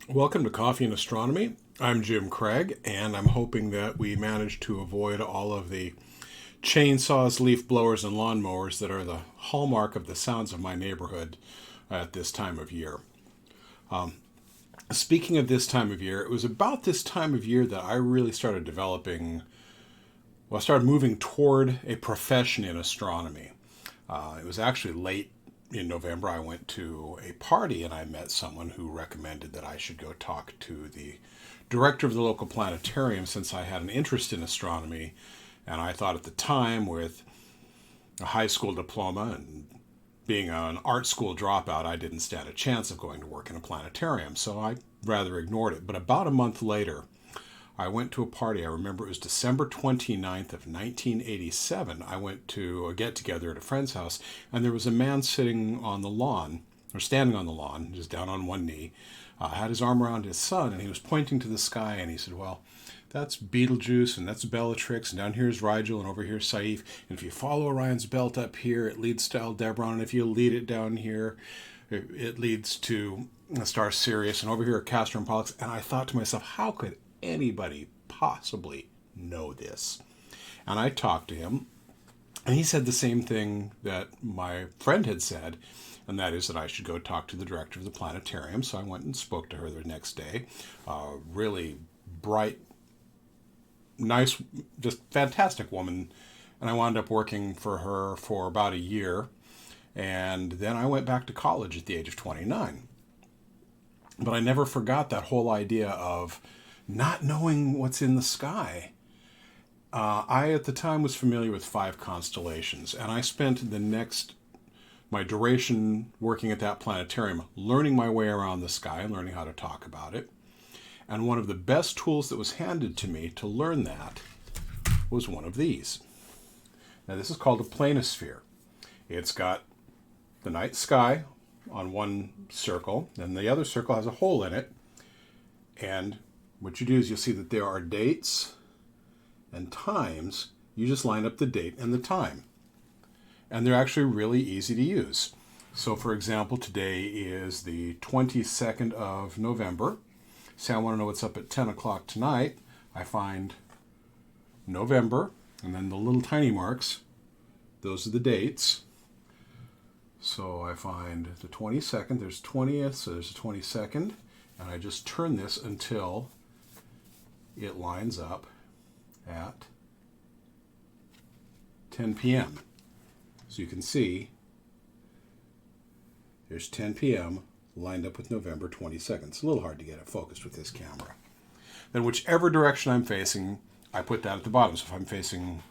Welcome to Coffee and Astronomy. I'm Jim Craig, and I'm hoping that we manage to avoid all of the chainsaws, leaf blowers, and lawnmowers that are the hallmark of the sounds of my neighborhood at this time of year. Speaking of this time of year, it was about this time of year that I really started I started moving toward a profession in astronomy. It was actually late in November. I went to a party and I met someone who recommended that I should go talk to the director of the local planetarium since I had an interest in astronomy. And I thought at the time, with a high school diploma and being an art school dropout, I didn't stand a chance of going to work in a planetarium. So I rather ignored it. But about a month later, I went to a party. I remember it was December 29th of 1987. I went to a get-together at a friend's house, and there was a man sitting on the lawn, or standing on the lawn, just down on one knee, had his arm around his son, and he was pointing to the sky, and he said, well, that's Betelgeuse, and that's Bellatrix, and down here is Rigel, and over here is Saiph, and if you follow Orion's belt up here, it leads to Aldebaran, and if you lead it down here, it leads to the star Sirius, and over here are Castor and Pollux. And I thought to myself, how could anybody possibly know this? And I talked to him, and he said the same thing that my friend had said, and that is that I should go talk to the director of the planetarium. So I went and spoke to her the next day. Really bright, nice, just fantastic woman. And I wound up working for her for about a year. And then I went back to college at the age of 29. But I never forgot that whole idea of not knowing what's in the sky. I, at the time, was familiar with 5 constellations, and I spent my duration working at that planetarium learning my way around the sky and learning how to talk about it. And one of the best tools that was handed to me to learn that was one of these. Now, this is called a planisphere. It's got the night sky on one circle, and the other circle has a hole in it. And what you do is you'll see that there are dates and times. You just line up the date and the time. And they're actually really easy to use. So, for example, today is the 22nd of November. Say I want to know what's up at 10 o'clock tonight. I find November, and then the little tiny marks. Those are the dates. So I find the 22nd, there's 20th, so there's the 22nd, and I just turn this until it lines up at 10 p.m. So you can see there's 10 p.m. lined up with November 22nd. It's a little hard to get it focused with this camera. Then whichever direction I'm facing, I put that at the bottom. So if I'm facing,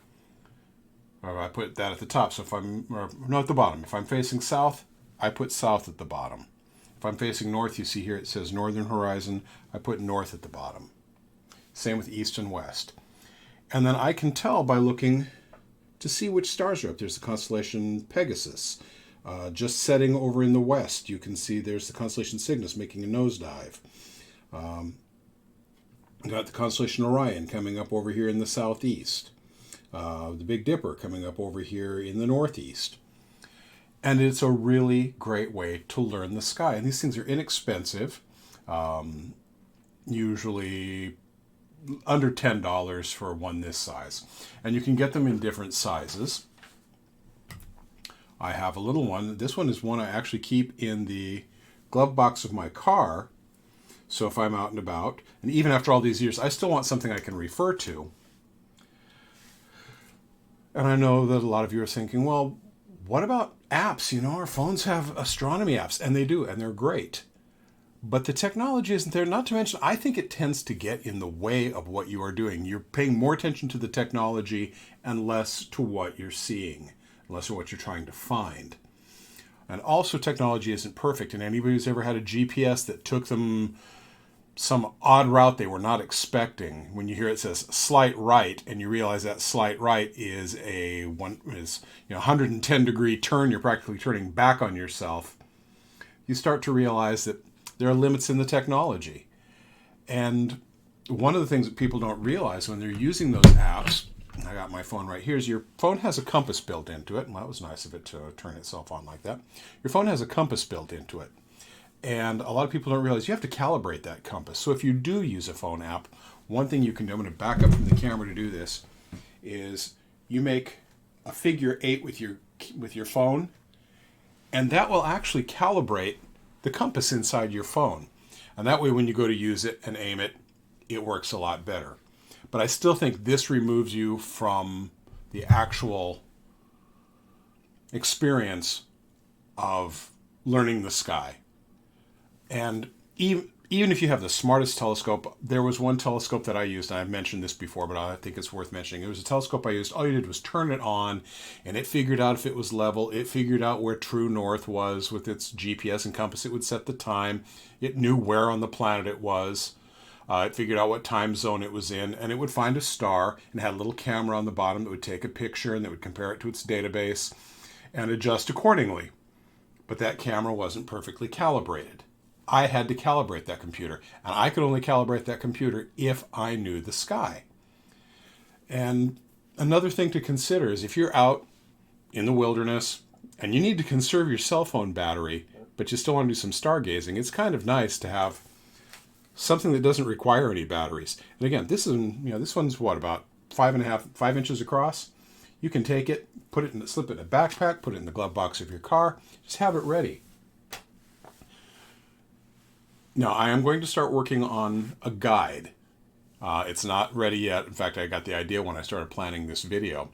or I put that at the top. So if I'm, or no, at the bottom. If I'm facing south, I put south at the bottom. If I'm facing north, you see here it says northern horizon. I put north at the bottom. Same with east and west. And then I can tell by looking to see which stars are up. There's the constellation Pegasus. Just setting over in the west, you can see there's the constellation Cygnus making a nosedive. Got the constellation Orion coming up over here in the southeast. The Big Dipper coming up over here in the northeast. And it's a really great way to learn the sky. And these things are inexpensive, usually under $10 for one this size. And you can get them in different sizes. I have a little one. This one is one I actually keep in the glove box of my car. So if I'm out and about, and even after all these years, I still want something I can refer to. And I know that a lot of you are thinking, well, what about apps? You know, our phones have astronomy apps, and they do, and they're great. But the technology isn't there. Not to mention, I think it tends to get in the way of what you are doing. You're paying more attention to the technology and less to what you're seeing, less to what you're trying to find. And also, technology isn't perfect. And anybody who's ever had a GPS that took them some odd route they were not expecting, when you hear it says slight right, and you realize that slight right is a 110 degree turn, you're practically turning back on yourself, you start to realize that there are limits in the technology. And one of the things that people don't realize when they're using those apps, I got my phone right here, is your phone has a compass built into it. And that was nice of it to turn itself on like that. Your phone has a compass built into it. And a lot of people don't realize you have to calibrate that compass. So if you do use a phone app, one thing you can do, I'm going to back up from the camera to do this, is you make a figure 8 with your phone, and that will actually calibrate the compass inside your phone. And that way when you go to use it and aim it, it works a lot better. But I still think this removes you from the actual experience of learning the sky. And even if you have the smartest telescope, there was one telescope that I used, and I've mentioned this before, but I think it's worth mentioning. It was a telescope I used. All you did was turn it on, and it figured out if it was level. It figured out where true north was with its GPS and compass. It would set the time. It knew where on the planet it was. It figured out what time zone it was in, and it would find a star, and had a little camera on the bottom that would take a picture, and that would compare it to its database and adjust accordingly. But that camera wasn't perfectly calibrated. I had to calibrate that computer, and I could only calibrate that computer if I knew the sky. And another thing to consider is if you're out in the wilderness and you need to conserve your cell phone battery, but you still want to do some stargazing, it's kind of nice to have something that doesn't require any batteries. And again, this one's what, about 5 inches across? You can take it, slip it in a backpack, put it in the glove box of your car, just have it ready. Now, I am going to start working on a guide. It's not ready yet. In fact, I got the idea when I started planning this video.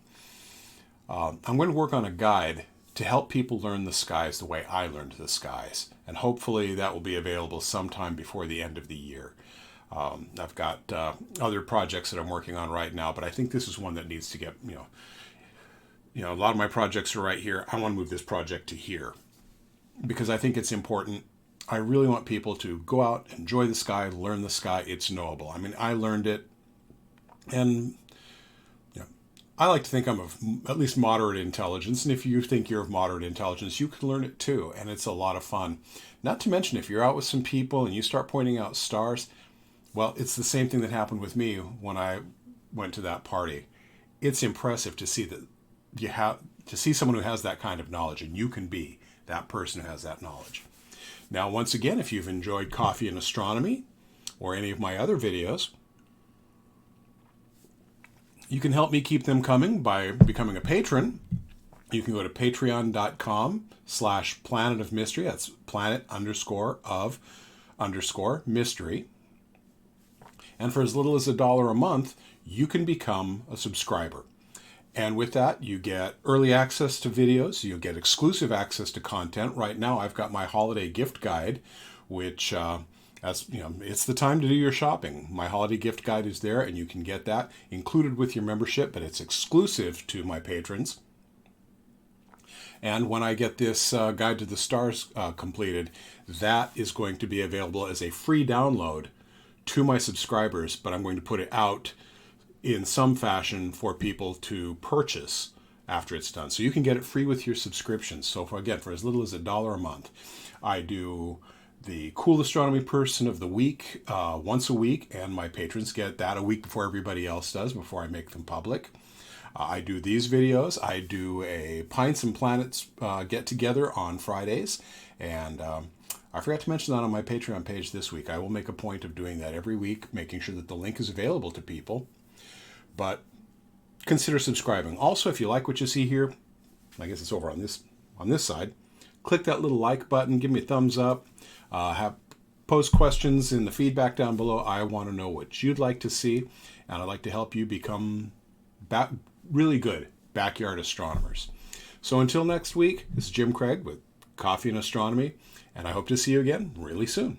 I'm going to work on a guide to help people learn the skies the way I learned the skies. And hopefully that will be available sometime before the end of the year. I've got other projects that I'm working on right now, but I think this is one that needs to get, a lot of my projects are right here. I want to move this project to here because I think it's important. I really want people to go out, enjoy the sky, learn the sky. It's knowable. I mean, I learned it, and I like to think I'm of at least moderate intelligence. And if you think you're of moderate intelligence, you can learn it too, and it's a lot of fun. Not to mention, if you're out with some people and you start pointing out stars, well, it's the same thing that happened with me when I went to that party. It's impressive to see someone who has that kind of knowledge, and you can be that person who has that knowledge. Now, once again, if you've enjoyed Coffee and Astronomy or any of my other videos, you can help me keep them coming by becoming a patron. You can go to patreon.com/Planet of Mystery. That's planet_of_mystery. And for as little as $1 a month, you can become a subscriber. And with that, you get early access to videos. You get exclusive access to content. Right now, I've got my holiday gift guide, which, it's the time to do your shopping. My holiday gift guide is there, and you can get that included with your membership, but it's exclusive to my patrons. And when I get this Guide to the Stars completed, that is going to be available as a free download to my subscribers, but I'm going to put it out in some fashion for people to purchase after it's done. So you can get it free with your subscriptions. So for as little as $1 a month, I do the Cool Astronomy Person of the Week once a week, and my patrons get that a week before everybody else does, before I make them public. I do these videos. I do a Pints and Planets get-together on Fridays, and I forgot to mention that on my Patreon page this week. I will make a point of doing that every week, making sure that the link is available to people. But consider subscribing. Also, if you like what you see here, I guess it's over on this side, click that little like button, give me a thumbs up, post questions in the feedback down below. I want to know what you'd like to see, and I'd like to help you become really good backyard astronomers. So until next week, this is Jim Craig with Coffee and Astronomy, and I hope to see you again really soon.